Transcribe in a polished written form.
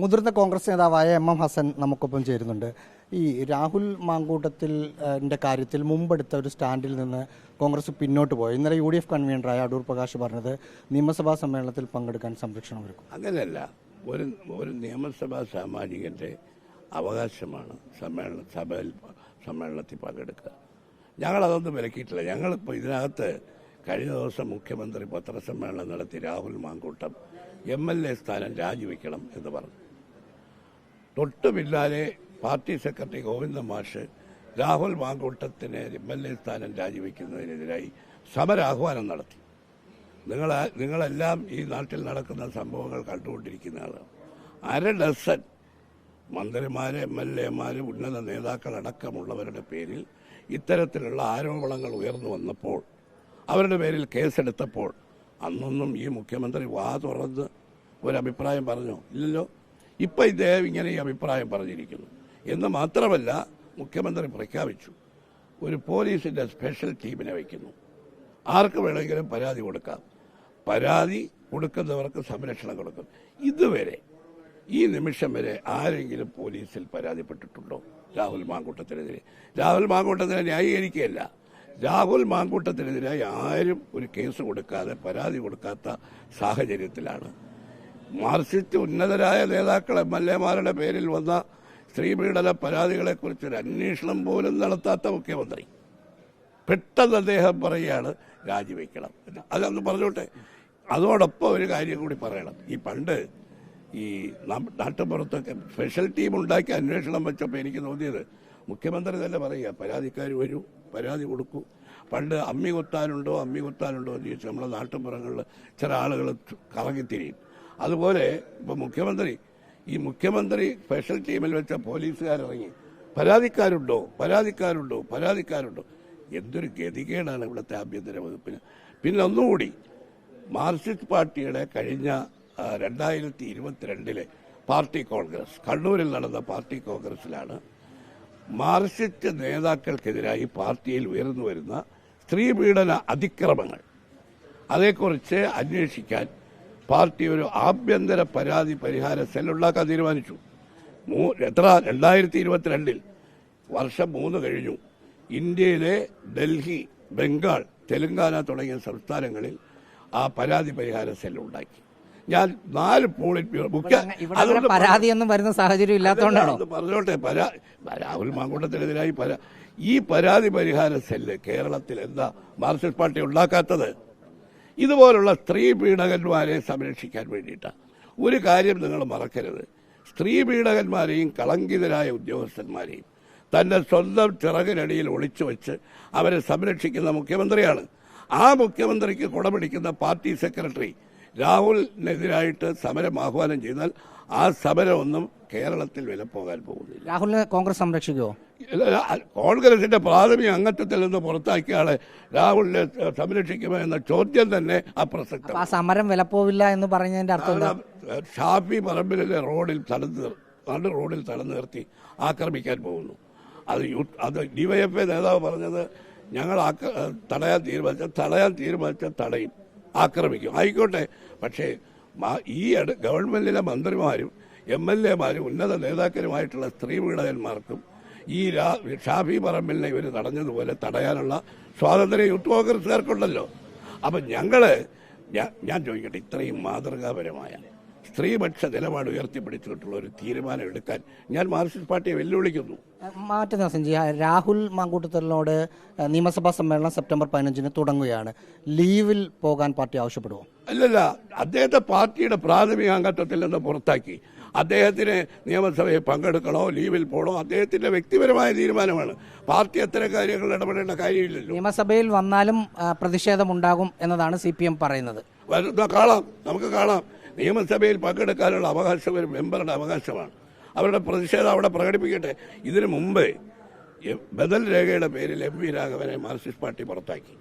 മുതിർന്ന കോൺഗ്രസ് നേതാവായ എം ഹസൻ നമുക്കൊപ്പം ചേരുന്നുണ്ട്. ഈ രാഹുൽ മാങ്കൂട്ടത്തിൻ്റെ കാര്യത്തിൽ മുമ്പെടുത്ത ഒരു സ്റ്റാൻഡിൽ നിന്ന് കോൺഗ്രസ് പിന്നോട്ട് പോയി. ഇന്നലെ UDF കൺവീനറായ അടൂർ പ്രകാശ് പറഞ്ഞത് നിയമസഭാ സമ്മേളനത്തിൽ പങ്കെടുക്കാൻ സംരക്ഷണം ഒരുക്കും. അങ്ങനെയല്ല, ഒരു നിയമസഭാ സാമാജികൻ്റെ അവകാശമാണ് സമ്മേളനത്തിൽ പങ്കെടുക്കുക. ഞങ്ങളതൊന്നും വിലക്കിയിട്ടില്ല. ഞങ്ങളിപ്പോൾ ഇതിനകത്ത് കഴിഞ്ഞ ദിവസം മുഖ്യമന്ത്രി പത്രസമ്മേളനം നടത്തി രാഹുൽ മാങ്കൂട്ടം MLA സ്ഥാനം രാജിവെക്കണം എന്ന് പറഞ്ഞു. തൊട്ടു പിന്നാലെ പാർട്ടി സെക്രട്ടറി ഗോവിന്ദ മാഷ് രാഹുൽ മാങ്കൂട്ടത്തിന് MLA സ്ഥാനം രാജിവെക്കുന്നതിനെതിരായി സമരാഹ്വാനം നടത്തി. നിങ്ങളെല്ലാം ഈ നാട്ടിൽ നടക്കുന്ന സംഭവങ്ങൾ കണ്ടുകൊണ്ടിരിക്കുന്നതാണ്. 1/2 ഡസൻ മന്ത്രിമാര്, MLA-മാര്, ഉന്നത നേതാക്കളടക്കമുള്ളവരുടെ പേരിൽ ഇത്തരത്തിലുള്ള ആരോപണങ്ങൾ ഉയർന്നു വന്നപ്പോൾ, അവരുടെ പേരിൽ കേസെടുത്തപ്പോൾ അന്നൊന്നും ഈ മുഖ്യമന്ത്രി വാ തുറന്ന് ഒരഭിപ്രായം പറഞ്ഞോ? ഇല്ലല്ലോ. ഇപ്പം ഇദ്ദേഹം ഇങ്ങനെ ഈ അഭിപ്രായം പറഞ്ഞിരിക്കുന്നു എന്ന് മാത്രമല്ല, മുഖ്യമന്ത്രി പ്രഖ്യാപിച്ചു ഒരു പോലീസിൻ്റെ സ്പെഷ്യൽ ടീമിനെ വയ്ക്കുന്നു. ആർക്ക് വേണമെങ്കിലും പരാതി കൊടുക്കാം. പരാതി കൊടുക്കുന്നവർക്ക് സംരക്ഷണം കൊടുക്കും. ഇതുവരെ ഈ നിമിഷം വരെ ആരെങ്കിലും പോലീസിൽ പരാതിപ്പെട്ടിട്ടുണ്ടോ രാഹുൽ മാങ്കൂട്ടത്തിനെതിരെ? രാഹുൽ മാങ്കൂട്ടത്തിനെ ന്യായീകരിക്കുകയല്ല, രാഹുൽ മാങ്കൂട്ടത്തിനെതിരായി ആരും ഒരു കേസ് കൊടുക്കാതെ, പരാതി കൊടുക്കാത്ത സാഹചര്യത്തിലാണ് മാർക്സിസ്റ്റ് ഉന്നതരായ നേതാക്കൾ MLA-മാരുടെ പേരിൽ വന്ന സ്ത്രീപീഡന പരാതികളെക്കുറിച്ചൊരു അന്വേഷണം പോലും നടത്താത്ത മുഖ്യമന്ത്രി പെട്ടെന്ന് അദ്ദേഹം പറയുകയാണ് രാജിവെക്കണം. അതൊന്ന് പറഞ്ഞോട്ടെ. അതോടൊപ്പം ഒരു കാര്യം കൂടി പറയണം. പണ്ട് ഈ നാട്ടുപുറത്തൊക്കെ സ്പെഷ്യൽ ടീം ഉണ്ടാക്കി അന്വേഷണം വെച്ചപ്പോൾ എനിക്ക് തോന്നിയത്, മുഖ്യമന്ത്രി തന്നെ പറയുക പരാതിക്കാർ വരൂ, പരാതി കൊടുക്കൂ. പണ്ട് അമ്മി കുത്താനുണ്ടോ എന്ന് ചോദിച്ചു നമ്മളെ നാട്ടുപുറങ്ങളിൽ ചില ആളുകൾ കറങ്ങിത്തിരിയും. അതുപോലെ ഇപ്പോൾ മുഖ്യമന്ത്രി സ്പെഷ്യൽ ടീമിൽ വെച്ച പോലീസുകാരിറങ്ങി പരാതിക്കാരുണ്ടോ. എന്തൊരു ഗതികേടാണ് ഇവിടുത്തെ ആഭ്യന്തര വകുപ്പിന്. പിന്നെ ഒന്നുകൂടി, മാർക്സിസ്റ്റ് പാർട്ടിയുടെ കഴിഞ്ഞ 2022 പാർട്ടി കോൺഗ്രസ്, കണ്ണൂരിൽ നടന്ന പാർട്ടി കോൺഗ്രസിലാണ് മാർക്സിസ്റ്റ് നേതാക്കൾക്കെതിരായി പാർട്ടിയിൽ ഉയർന്നു വരുന്ന സ്ത്രീപീഡന അതിക്രമങ്ങൾ, അതേക്കുറിച്ച് അന്വേഷിക്കാൻ പാർട്ടി ഒരു ആഭ്യന്തര പരാതി പരിഹാര സെല്ലുണ്ടാക്കാൻ തീരുമാനിച്ചു. 2022 വർഷം 3 കഴിഞ്ഞു. ഇന്ത്യയിലെ ഡൽഹി, ബംഗാൾ, തെലങ്കാന തുടങ്ങിയ സംസ്ഥാനങ്ങളിൽ ആ പരാതി പരിഹാര സെല്ലുണ്ടാക്കി. ഞാൻ 4 പോളിറ്റ് ബ്യൂറോ പരാതിയൊന്നും വരുന്ന സാഹചര്യം ഇല്ലാത്തതുകൊണ്ടാണോ പറഞ്ഞോട്ടെ. രാഹുൽ മാങ്കൂട്ടത്തിനെതിരായി ഈ പരാതി പരിഹാര സെല്ല് കേരളത്തിൽ എന്താ മാർക്സിസ്റ്റ് പാർട്ടി ഉണ്ടാക്കാത്തത്? ഇതുപോലുള്ള സ്ത്രീ പീഡകന്മാരെ സംരക്ഷിക്കാൻ വേണ്ടിയിട്ടാണ്. ഒരു കാര്യം നിങ്ങൾ മറക്കരുത്, സ്ത്രീ പീഡകന്മാരെയും കളങ്കിതരായ ഉദ്യോഗസ്ഥന്മാരെയും തന്റെ സ്വന്തം ചിറകിനടിയിൽ ഒളിച്ചു വെച്ച് അവരെ സംരക്ഷിക്കുന്ന മുഖ്യമന്ത്രിയാണ്. ആ മുഖ്യമന്ത്രിക്ക് കുടപിടിക്കുന്ന പാർട്ടി സെക്രട്ടറി രാഹുലിനെതിരായിട്ട് സമരം ആഹ്വാനം ചെയ്താൽ ആ സമരമൊന്നും കേരളത്തിൽ വിലപ്പോകാൻ പോകുന്നില്ല. രാഹുലിനെ കോൺഗ്രസ് സംരക്ഷിക്കുമോ? കോൺഗ്രസിന്റെ പ്രാഥമിക അംഗത്വത്തിൽ നിന്ന് പുറത്താക്കിയ ആളെ രാഹുലിനെ സംരക്ഷിക്കുമോ എന്ന ചോദ്യം തന്നെ അപ്രസക്തം. സമരം വിലപ്പോവില്ല എന്ന് പറഞ്ഞതിന്റെ അർത്ഥം ഷാഫി പറമ്പിലെ റോഡിൽ തടഞ്ഞു നിർത്തി ആക്രമിക്കാൻ പോകുന്നു. അത് DYFI നേതാവ് പറഞ്ഞത്, ഞങ്ങൾ തടയാൻ തീരുമാനിച്ച തടയും, ആക്രമിക്കും. ആയിക്കോട്ടെ. പക്ഷേ ഈ ഗവൺമെന്റിലെ മന്ത്രിമാരും MLA-മാരും ഉന്നത നേതാക്കളുമായിട്ടുള്ള സ്ത്രീ പീഡകന്മാർക്കും ഈ ഷാഫി പറമ്പിലിനെ ഇവർ തടഞ്ഞതുപോലെ തടയാനുള്ള സ്വാതന്ത്ര്യം യൂത്ത് കോൺഗ്രസ്സുകാർക്കുണ്ടല്ലോ. അപ്പം ഞാൻ ചോദിക്കട്ടെ, ഇത്രയും മാതൃകാപരമായ സ്ത്രീപക്ഷ നിലപാട് ഉയർത്തിപ്പിടിച്ചിട്ടുള്ള ഒരു തീരുമാനം എടുക്കാൻ ഞാൻ മാർക്സിസ്റ്റ് പാർട്ടിയെ വെല്ലുവിളിക്കുന്നു. മാറ്റുന്ന സഞ്ജി, രാഹുൽ മാങ്കൂട്ടത്തിനോട് നിയമസഭാ സമ്മേളനം സെപ്റ്റംബർ 15-ന് തുടങ്ങുകയാണ്. ലീവിൽ പോകാൻ പാർട്ടി ആവശ്യപ്പെടുമോ? അല്ലല്ല, അദ്ദേഹത്തെ പാർട്ടിയുടെ പ്രാഥമിക അംഗത്വത്തിൽ നിന്ന് പുറത്താക്കി. അദ്ദേഹത്തിന് നിയമസഭയിൽ പങ്കെടുക്കണോ ലീവിൽ പോകണോ അദ്ദേഹത്തിന്റെ വ്യക്തിപരമായ തീരുമാനമാണ്. പാർട്ടി അത്തരം കാര്യങ്ങളിൽ ഇടപെടേണ്ട കാര്യമില്ലല്ലോ. നിയമസഭയിൽ വന്നാലും പ്രതിഷേധമുണ്ടാകും എന്നതാണ് CPM പറയുന്നത്. നമുക്ക് കാണാം. നിയമസഭയിൽ പങ്കെടുക്കാനുള്ള അവകാശം ഒരു മെമ്പറുടെ അവകാശമാണ്. അവരുടെ പ്രതിഷേധം അവിടെ പ്രകടിപ്പിക്കട്ടെ. ഇതിനു മുമ്പ് ബദൽ രേഖയുടെ പേരിൽ MV രാഘവനെ മാർക്സിസ്റ്റ് പാർട്ടി പുറത്താക്കി.